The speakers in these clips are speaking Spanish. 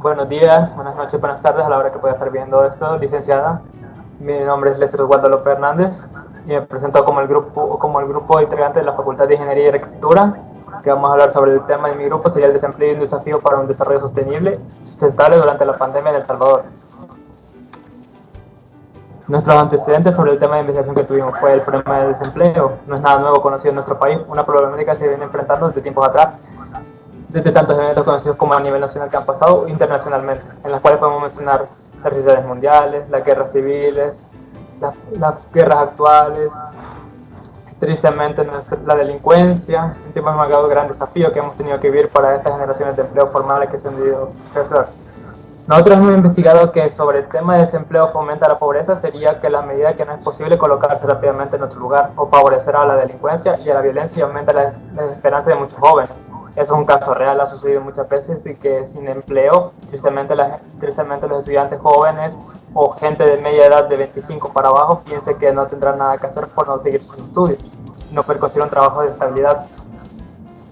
Buenos días, buenas noches, buenas tardes a la hora que pueda estar viendo esto, licenciada. Mi nombre es Lester Oswaldo López Hernández y me presento como el grupo integrante de la Facultad de Ingeniería y Arquitectura, que vamos a hablar sobre el tema de mi grupo, sería el desempleo y un desafío para un desarrollo sostenible, sustentable durante la pandemia en El Salvador. Nuestros antecedentes sobre el tema de investigación que tuvimos fue el problema del desempleo. No es nada nuevo conocido en nuestro país, una problemática que se viene enfrentando desde tiempos atrás, desde tantos eventos conocidos como a nivel nacional que han pasado internacionalmente, en las cuales podemos mencionar las recessiones mundiales, las guerras civiles, las guerras actuales, tristemente la delincuencia, en tiempos marcados de gran desafío que hemos tenido que vivir para estas generaciones de empleo formales que se han debido crecer. Nosotros hemos investigado que sobre el tema de desempleo fomenta la pobreza sería que la medida que no es posible colocarse rápidamente en otro lugar o favorecerá a la delincuencia y a la violencia y aumenta la desesperanza de muchos jóvenes. Eso es un caso real, ha sucedido muchas veces y que sin empleo, tristemente los estudiantes jóvenes o gente de media edad de 25 para abajo piense que no tendrán nada que hacer por no seguir sus estudios, no poder conseguir un trabajo de estabilidad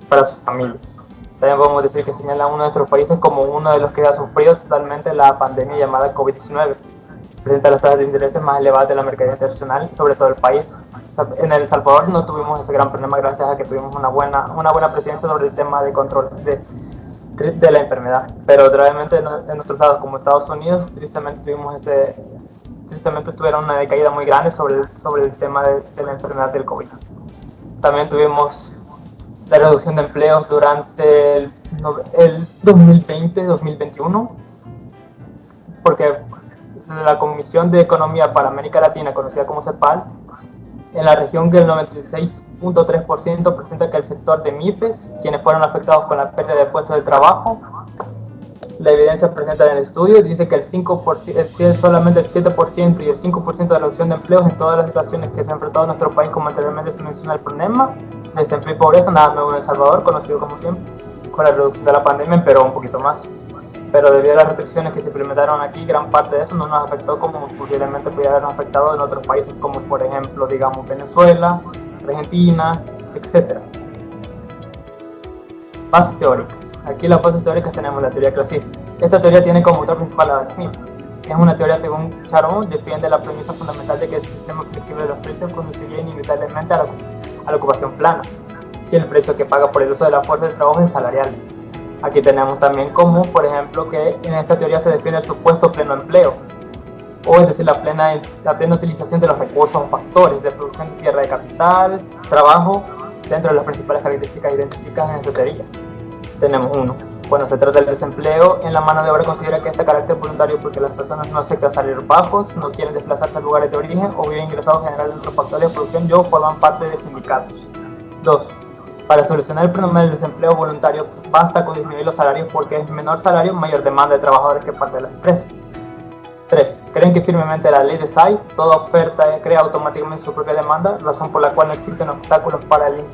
para sus familias. También podemos decir que señala uno de nuestros países como uno de los que ha sufrido totalmente la pandemia llamada COVID-19. Presenta las tasas de intereses más elevadas de la mercadillo internacional, sobre todo el país. En El Salvador no tuvimos ese gran problema gracias a que tuvimos una buena presencia sobre el tema de control de la enfermedad. Pero gravemente en otros lados como Estados Unidos, tristemente tuvieron una decaída muy grande sobre el tema de la enfermedad del COVID. También tuvimos la reducción de empleos durante el 2020-2021, porque la Comisión de Economía para América Latina, conocida como CEPAL, en la región del 96.3% presenta que el sector de MIPES, quienes fueron afectados con la pérdida de puestos de trabajo, la evidencia presenta en el estudio dice que solamente el 7% y el 5% de reducción de empleos en todas las situaciones que se ha enfrentado en nuestro país, como anteriormente se menciona el problema de desempleo y pobreza, nada nuevo en El Salvador, conocido como siempre, con la reducción de la pandemia empeoró un poquito más. Pero debido a las restricciones que se implementaron aquí, gran parte de eso no nos afectó como posiblemente pudiera habernos afectado en otros países, como por ejemplo, digamos, Venezuela, Argentina, etc. Bases teóricas. Aquí en las bases teóricas tenemos la teoría clasista. Esta teoría tiene como autor principal a Adam Smith. Es una teoría según Charon, defiende la premisa fundamental de que el sistema flexible de los precios conduciría inevitablemente a la ocupación plana, si el precio que paga por el uso de la fuerza de trabajo es salarial. Aquí tenemos también como, por ejemplo, que en esta teoría se defiende el supuesto pleno empleo, o es decir, la plena utilización de los recursos o factores de producción de tierra de capital, trabajo, dentro de las principales características identificadas en esta teoría. Tenemos uno. Cuando se trata del desempleo, en la mano de obra considera que este carácter voluntario porque las personas no aceptan salarios bajos, no quieren desplazarse a lugares de origen o viven ingresados generalmente en otros factores de producción o forman parte de sindicatos. 2. Para solucionar el problema del desempleo voluntario, basta con disminuir los salarios porque es menor salario, mayor demanda de trabajadores que parte de las empresas. 3. Creen que firmemente la ley de SAI, toda oferta crea automáticamente su propia demanda, razón por la cual no existen obstáculos para el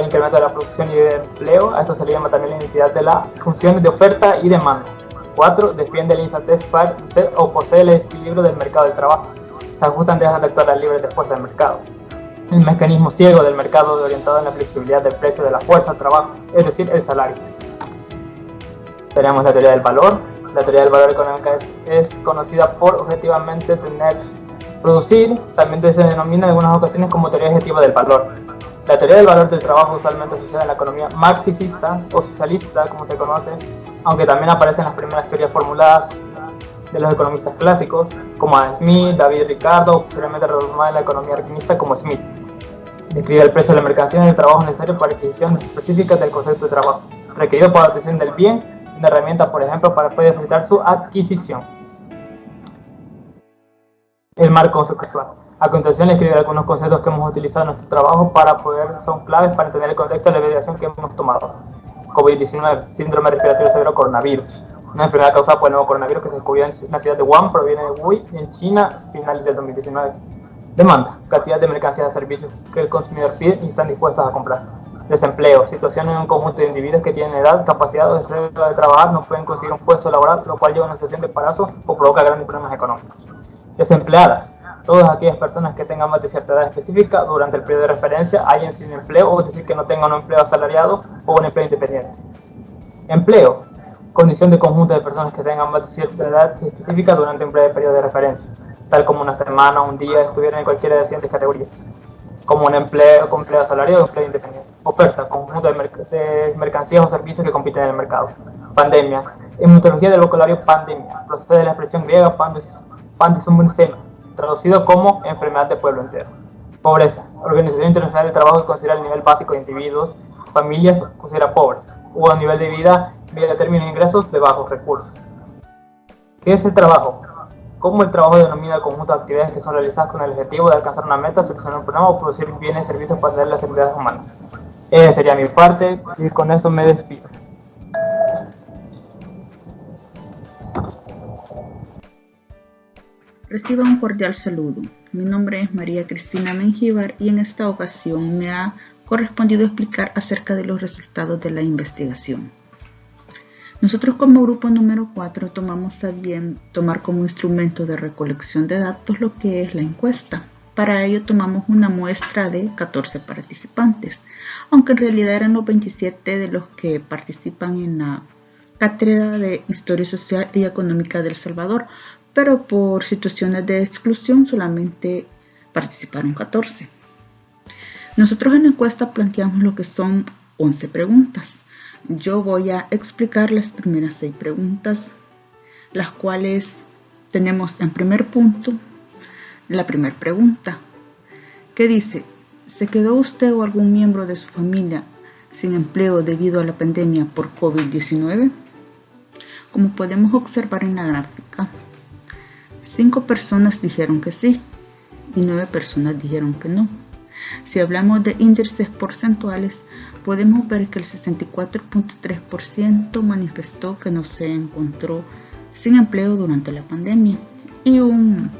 incremento de la producción y de empleo. A esto se le llama también la identidad de las funciones de oferta y demanda. 4. Defiende la insensatez para ser o posee el desequilibrio del mercado del trabajo. Se ajustan, dejan de actuar las libres de fuerza del mercado. El mecanismo ciego del mercado orientado en la flexibilidad del precio de la fuerza del trabajo, es decir, el salario. Tenemos la teoría del valor. La teoría del valor económica es conocida por objetivamente producir, también se denomina en algunas ocasiones como teoría objetiva del valor. La teoría del valor del trabajo usualmente sucede en la economía marxista o socialista, como se conoce, aunque también aparecen las primeras teorías formuladas de los economistas clásicos, como Adam Smith, David Ricardo, o posteriormente retomada en la economía arquinista como Smith. Describe el precio de la mercancía y el trabajo necesario para adquisición específica del concepto de trabajo, requerido para la obtención del bien, una herramienta, por ejemplo, para poder facilitar su adquisición. El marco conceptual. A continuación, le escribiré algunos conceptos que hemos utilizado en nuestro trabajo son claves para entender el contexto de la investigación que hemos tomado. COVID-19, síndrome respiratorio severo coronavirus, una enfermedad causada por el nuevo coronavirus que se descubrió en la ciudad de Wuhan, proviene de Wuhan, en China, finales del 2019. Demanda, cantidad de mercancías y servicios que el consumidor pide y están dispuestos a comprar. Desempleo, situación en un conjunto de individuos que tienen edad, capacidad o deseo de trabajar, no pueden conseguir un puesto laboral, lo cual lleva a una situación de embarazo o provoca grandes problemas económicos. Desempleadas, todas aquellas personas que tengan más de cierta edad específica durante el periodo de referencia hayan sin empleo, o es decir, que no tengan un empleo asalariado o un empleo independiente. Empleo, condición de conjunto de personas que tengan más de cierta edad se especifica durante un breve periodo de referencia, tal como una semana o un día estuvieran en cualquiera de las siguientes categorías, como un empleo, con empleo asalariado o empleo independiente. Oferta, conjunto de mercancías o servicios que compiten en el mercado. Pandemia. En metodología del vocabulario pandemia, procede de la expresión griega pandesumsema, traducido como enfermedad de pueblo entero. Pobreza. Organización Internacional del Trabajo que considera el nivel básico de individuos, familias, considera pobres, o un nivel de vida vía términos de ingresos de bajos recursos. ¿Qué es el trabajo? ¿Cómo el trabajo denomina el conjunto de actividades que son realizadas con el objetivo de alcanzar una meta, solucionar un problema o producir bienes y servicios para atender las necesidades humanas? Esa sería mi parte y con eso me despido. Reciba un cordial saludo. Mi nombre es María Cristina Mengíbar y en esta ocasión me ha correspondido explicar acerca de los resultados de la investigación. Nosotros como grupo número 4 tomamos a bien tomar como instrumento de recolección de datos lo que es la encuesta. Para ello tomamos una muestra de 14 participantes, aunque en realidad eran los 27 de los que participan en la Cátedra de Historia Social y Económica de El Salvador, pero por situaciones de exclusión solamente participaron 14. Nosotros en la encuesta planteamos lo que son 11 preguntas. Yo voy a explicar las primeras 6 preguntas, las cuales tenemos en primer punto la primera pregunta, que dice: ¿se quedó usted o algún miembro de su familia sin empleo debido a la pandemia por COVID-19? Como podemos observar en la gráfica, 5 personas dijeron que sí y 9 personas dijeron que no. Si hablamos de índices porcentuales, podemos ver que el 64.3% manifestó que no se encontró sin empleo durante la pandemia y un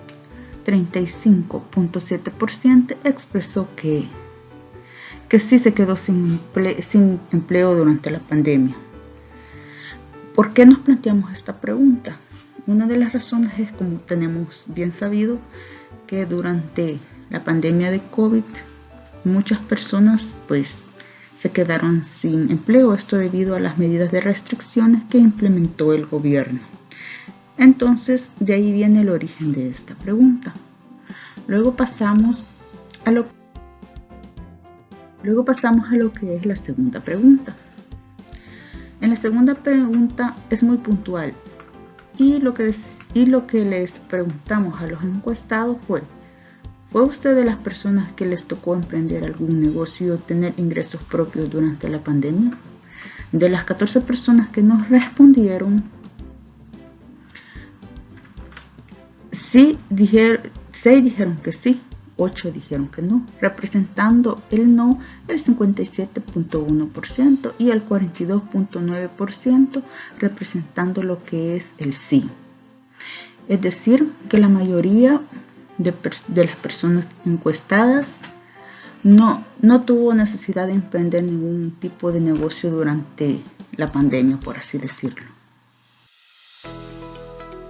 35.7% expresó que sí se quedó sin empleo durante la pandemia. ¿Por qué nos planteamos esta pregunta? Una de las razones es, como tenemos bien sabido, que durante la pandemia de COVID muchas personas se quedaron sin empleo, esto debido a las medidas de restricciones que implementó el gobierno. Entonces, de ahí viene el origen de esta pregunta. Luego pasamos a lo que es la segunda pregunta. En la segunda pregunta es muy puntual y lo que les preguntamos a los encuestados ¿fue usted de las personas que les tocó emprender algún negocio o tener ingresos propios durante la pandemia? De las 14 personas que nos respondieron, 6 dijeron que sí, 8 dijeron que no, representando el no el 57.1% y el 42.9% representando lo que es el sí. Es decir, que la mayoría de las personas encuestadas no tuvo necesidad de emprender ningún tipo de negocio durante la pandemia, por así decirlo.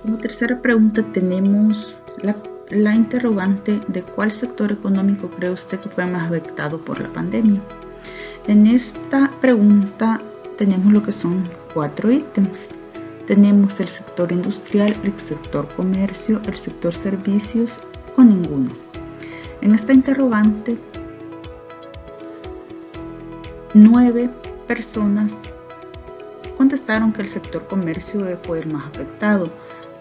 Como tercera pregunta tenemos la interrogante de cuál sector económico cree usted que fue más afectado por la pandemia. En esta pregunta tenemos lo que son 4 ítems. Tenemos el sector industrial, el sector comercio, el sector servicios o ninguno. En esta interrogante, 9 personas contestaron que el sector comercio fue el más afectado.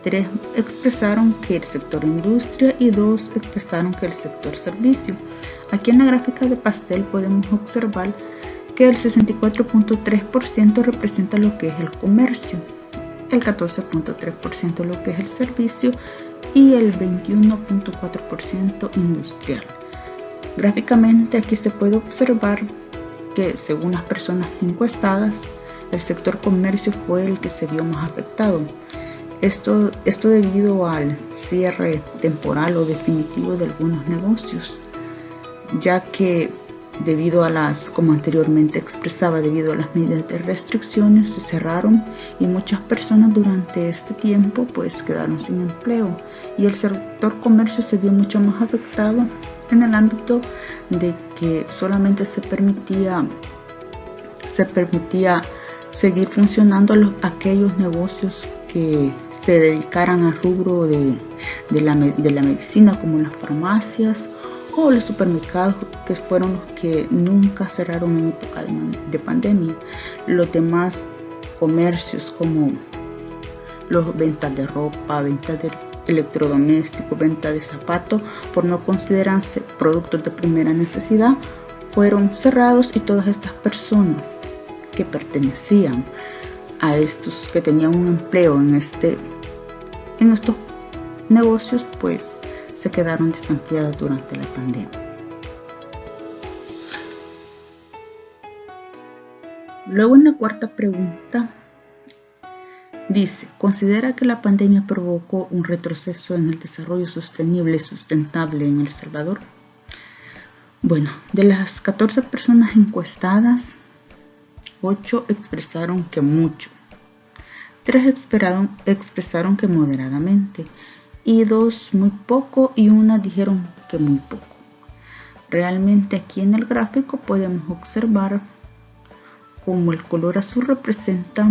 3 expresaron que el sector industria y 2 expresaron que el sector servicio. Aquí en la gráfica de pastel podemos observar que el 64.3% representa lo que es el comercio, el 14.3% lo que es el servicio y el 21.4% industrial. Gráficamente aquí se puede observar que según las personas encuestadas, el sector comercio fue el que se vio más afectado. Esto debido al cierre temporal o definitivo de algunos negocios, ya que como anteriormente expresaba, debido a las medidas de restricciones se cerraron y muchas personas durante este tiempo quedaron sin empleo, y el sector comercio se vio mucho más afectado en el ámbito de que solamente se permitía seguir funcionando aquellos negocios que se dedicaran al rubro de la medicina, como las farmacias o los supermercados, que fueron los que nunca cerraron en época de pandemia. Los demás comercios, como las ventas de ropa, ventas de electrodomésticos, ventas de zapatos, por no considerarse productos de primera necesidad, fueron cerrados, y todas estas personas que pertenecían a estos, que tenían un empleo en estos negocios, pues se quedaron desempleadas durante la pandemia. Luego, en la cuarta pregunta dice: ¿considera que la pandemia provocó un retroceso en el desarrollo sostenible y sustentable en El Salvador? Bueno, de las 14 personas encuestadas, 8 expresaron que mucho, 3 expresaron que moderadamente, y 2 muy poco, y 1 dijeron que muy poco. Realmente aquí en el gráfico podemos observar cómo el color azul representa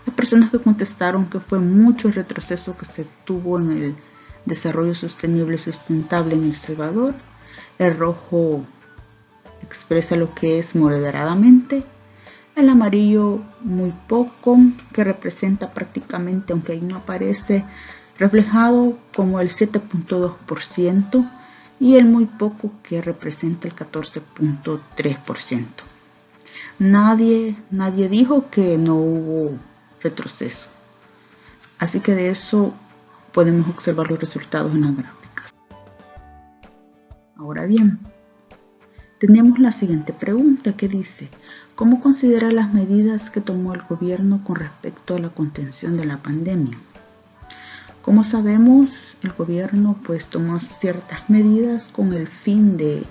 las personas que contestaron que fue mucho el retroceso que se tuvo en el desarrollo sostenible y sustentable en El Salvador. El rojo expresa lo que es moderadamente. El amarillo muy poco, que representa prácticamente, aunque ahí no aparece reflejado, como el 7.2%, y el muy poco, que representa el 14.3%. Nadie dijo que no hubo retroceso. Así que de eso podemos observar los resultados en las gráficas. Ahora bien, tenemos la siguiente pregunta, que dice: ¿cómo considera las medidas que tomó el gobierno con respecto a la contención de la pandemia? Como sabemos, el gobierno pues tomó ciertas medidas con el fin de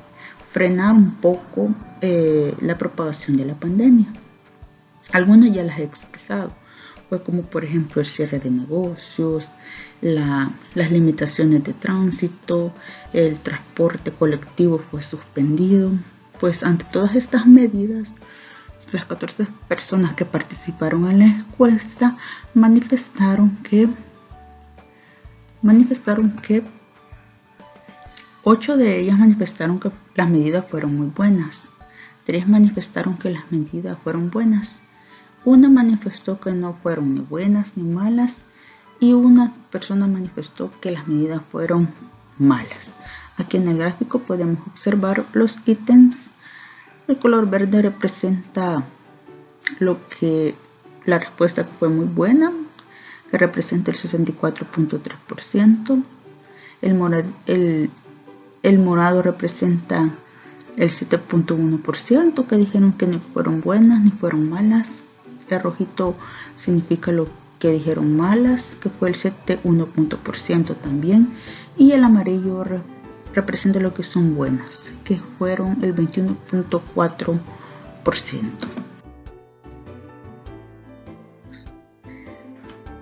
frenar un poco la propagación de la pandemia. Algunas ya las he expresado, fue como por ejemplo el cierre de negocios, las limitaciones de tránsito, el transporte colectivo fue suspendido. Pues ante todas estas medidas, las 14 personas que participaron en la encuesta manifestaron que 8 de ellas manifestaron que las medidas fueron muy buenas, 3 manifestaron que las medidas fueron buenas, 1 manifestó que no fueron ni buenas ni malas, y 1 persona manifestó que las medidas fueron malas. Aquí en el gráfico podemos observar los ítems. El color verde representa la respuesta que fue muy buena, que representa el 64.3%. El morado representa el 7.1%, que dijeron que ni fueron buenas ni fueron malas. El rojito significa lo que dijeron malas, que fue el 7.1% también. Y el amarillo representa lo que son buenas, que fueron el 21.4%.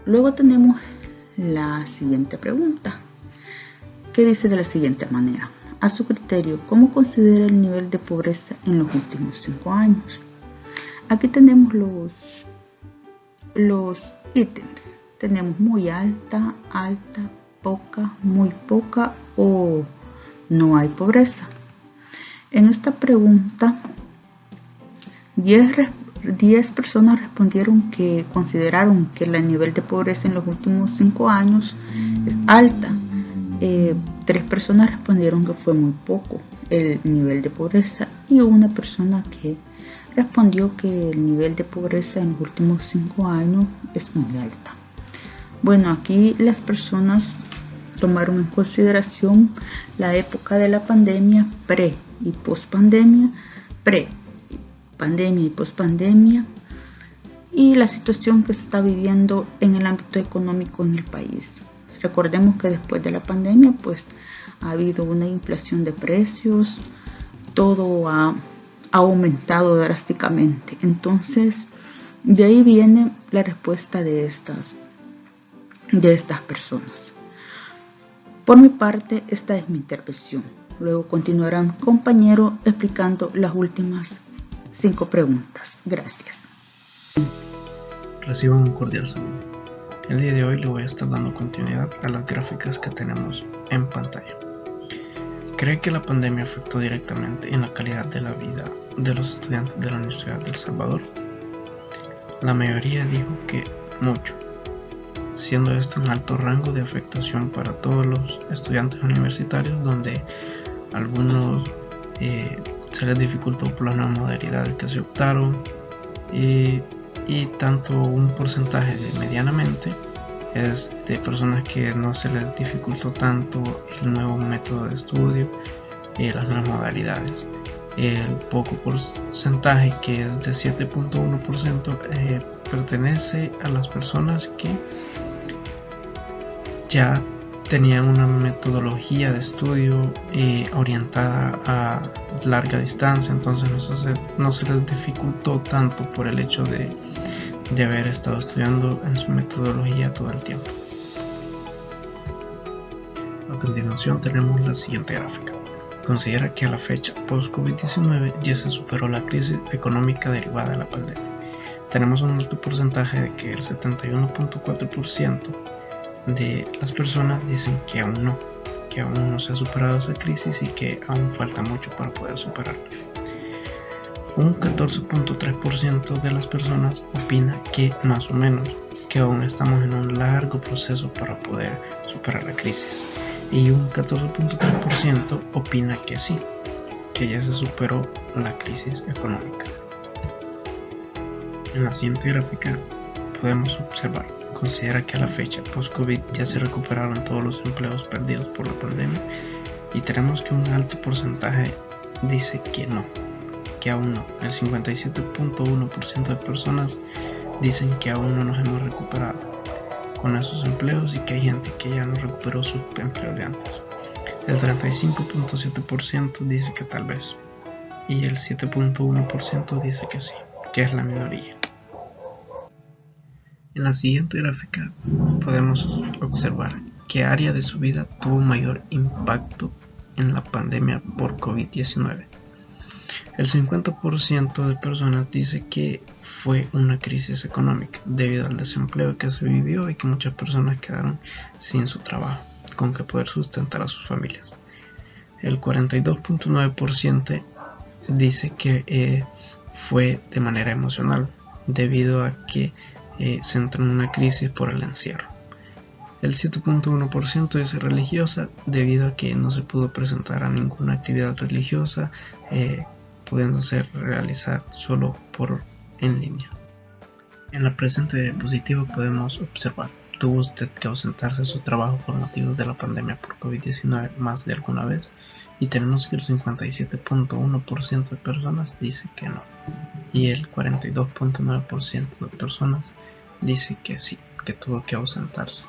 Luego tenemos la siguiente pregunta, que dice de la siguiente manera: a su criterio, ¿cómo considera el nivel de pobreza en los últimos 5 años? Aquí tenemos los ítems. Tenemos muy alta, alta, poca, muy poca o no hay pobreza. En esta pregunta, 10 personas respondieron que consideraron que el nivel de pobreza en los últimos 5 años es alta. 3 personas respondieron que fue muy poco el nivel de pobreza, y 1 persona que respondió que el nivel de pobreza en los últimos 5 años es muy alta. Bueno, aquí las personas tomaron en consideración la época de la pandemia, pre y pospandemia, pandemia y pospandemia, y la situación que se está viviendo en el ámbito económico en el país. Recordemos que después de la pandemia pues ha habido una inflación de precios, todo ha aumentado drásticamente. Entonces de ahí viene la respuesta de estas personas. Por mi parte, esta es mi intervención. Luego continuará mi compañero explicando las últimas 5 preguntas. Gracias. Reciban un cordial saludo. El día de hoy le voy a estar dando continuidad a las gráficas que tenemos en pantalla. ¿Cree que la pandemia afectó directamente en la calidad de la vida de los estudiantes de la Universidad de El Salvador? La mayoría dijo que mucho, siendo esto un alto rango de afectación para todos los estudiantes universitarios, donde algunos se les dificultó por las nuevas modalidades que se optaron, y tanto un porcentaje de medianamente es de personas que no se les dificultó tanto el nuevo método de estudio y las nuevas modalidades. El poco porcentaje, que es de 7.1%, pertenece a las personas que ya tenían una metodología de estudio orientada a larga distancia, entonces no se les dificultó tanto por el hecho de haber estado estudiando en su metodología todo el tiempo. A continuación tenemos la siguiente gráfica. Considera que a la fecha post-COVID-19 ya se superó la crisis económica derivada de la pandemia. Tenemos un alto porcentaje de que el 71.4% de las personas dicen que aún no se ha superado esa crisis y que aún falta mucho para poder superarla. Un 14.3% de las personas opina que más o menos, que aún estamos en un largo proceso para poder superar la crisis, y un 14.3% opina que sí, que ya se superó la crisis económica. En la siguiente gráfica podemos observar: considera que a la fecha post-COVID ya se recuperaron todos los empleos perdidos por la pandemia, y tenemos que un alto porcentaje dice que no, que aún no. El 57.1% de personas dicen que aún no nos hemos recuperado con esos empleos y que hay gente que ya no recuperó sus empleos de antes. El 35.7% dice que tal vez, y el 7.1% dice que sí, que es la minoría. En la siguiente gráfica podemos observar qué área de su vida tuvo mayor impacto en la pandemia por COVID-19. El 50% de personas dice que fue una crisis económica debido al desempleo que se vivió y que muchas personas quedaron sin su trabajo, con que poder sustentar a sus familias. El 42.9% dice que fue de manera emocional, debido a que se entró en una crisis por el encierro. El 7.1% dice religiosa, debido a que no se pudo presentar a ninguna actividad religiosa, pudiéndose realizar solo en línea. En la presente diapositiva podemos observar: ¿tuvo usted que ausentarse de su trabajo por motivos de la pandemia por COVID-19 más de alguna vez? Y tenemos que el 57.1% de personas dice que no, y el 42.9% de personas dice que sí, que tuvo que ausentarse.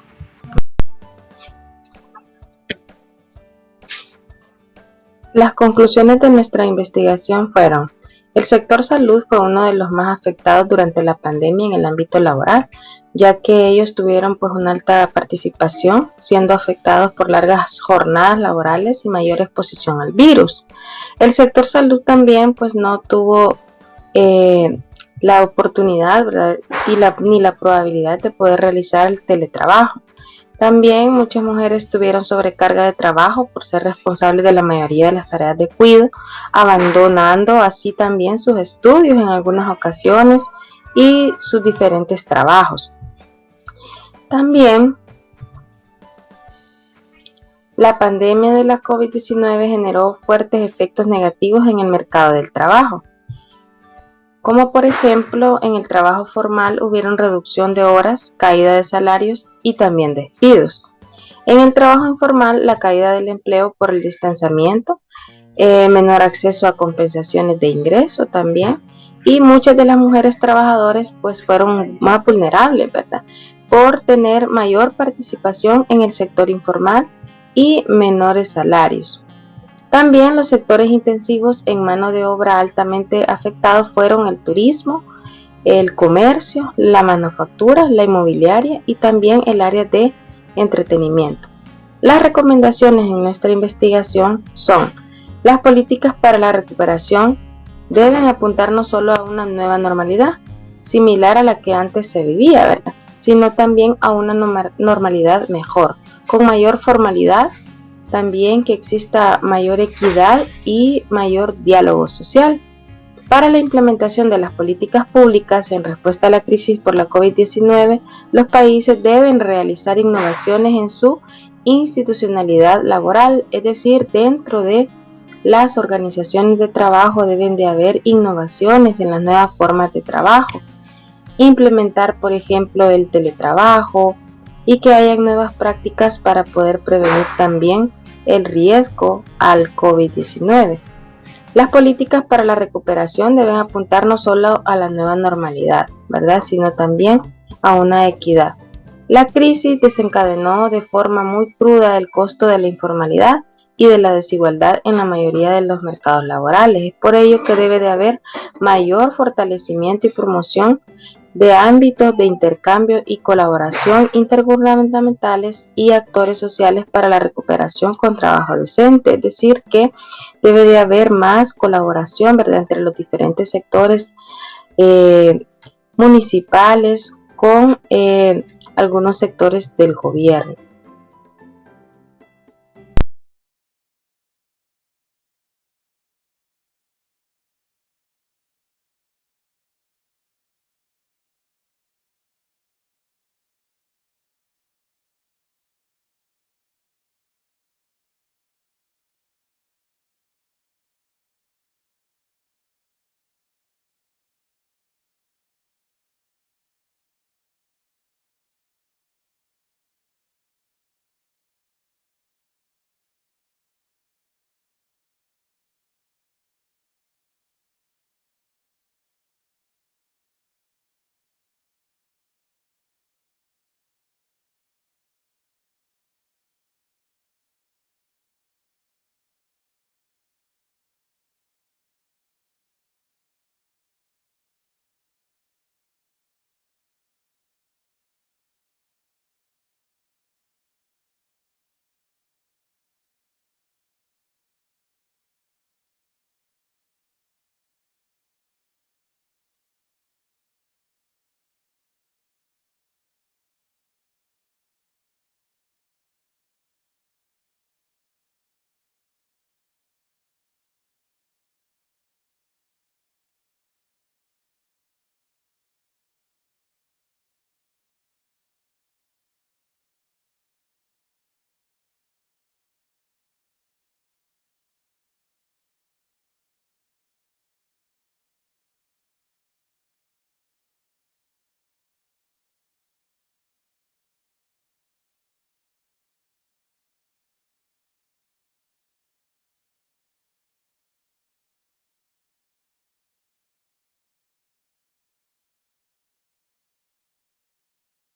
Las conclusiones de nuestra investigación fueron: el sector salud fue uno de los más afectados durante la pandemia en el ámbito laboral, ya que ellos tuvieron una alta participación, siendo afectados por largas jornadas laborales y mayor exposición al virus. El sector salud también no tuvo la oportunidad, ¿verdad?, ni la probabilidad de poder realizar el teletrabajo. También muchas mujeres tuvieron sobrecarga de trabajo por ser responsables de la mayoría de las tareas de cuidado, abandonando así también sus estudios en algunas ocasiones y sus diferentes trabajos. También la pandemia de la COVID-19 generó fuertes efectos negativos en el mercado del trabajo, como por ejemplo en el trabajo formal hubieron reducción de horas, caída de salarios y también despidos. En el trabajo informal, la caída del empleo por el distanciamiento, menor acceso a compensaciones de ingreso también, y muchas de las mujeres trabajadoras fueron más vulnerables, ¿verdad?, por tener mayor participación en el sector informal y menores salarios. También los sectores intensivos en mano de obra altamente afectados fueron el turismo, el comercio, la manufactura, la inmobiliaria y también el área de entretenimiento. Las recomendaciones en nuestra investigación son: las políticas para la recuperación deben apuntar no solo a una nueva normalidad, similar a la que antes se vivía, ¿verdad? Sino también a una normalidad mejor, con mayor formalidad, también que exista mayor equidad y mayor diálogo social. Para la implementación de las políticas públicas en respuesta a la crisis por la COVID-19, los países deben realizar innovaciones en su institucionalidad laboral, es decir, dentro de las organizaciones de trabajo deben de haber innovaciones en las nuevas formas de trabajo, implementar, por ejemplo, el teletrabajo y que hayan nuevas prácticas para poder prevenir también el riesgo al COVID-19. Las políticas para la recuperación deben apuntar no solo a la nueva normalidad, ¿verdad?, sino también a una equidad. La crisis desencadenó de forma muy cruda el costo de la informalidad y de la desigualdad en la mayoría de los mercados laborales. Es por ello que debe de haber mayor fortalecimiento y promoción de ámbitos de intercambio y colaboración intergubernamentales y actores sociales para la recuperación con trabajo decente. Es decir, que debe de haber más colaboración, ¿verdad?, entre los diferentes sectores municipales con algunos sectores del gobierno.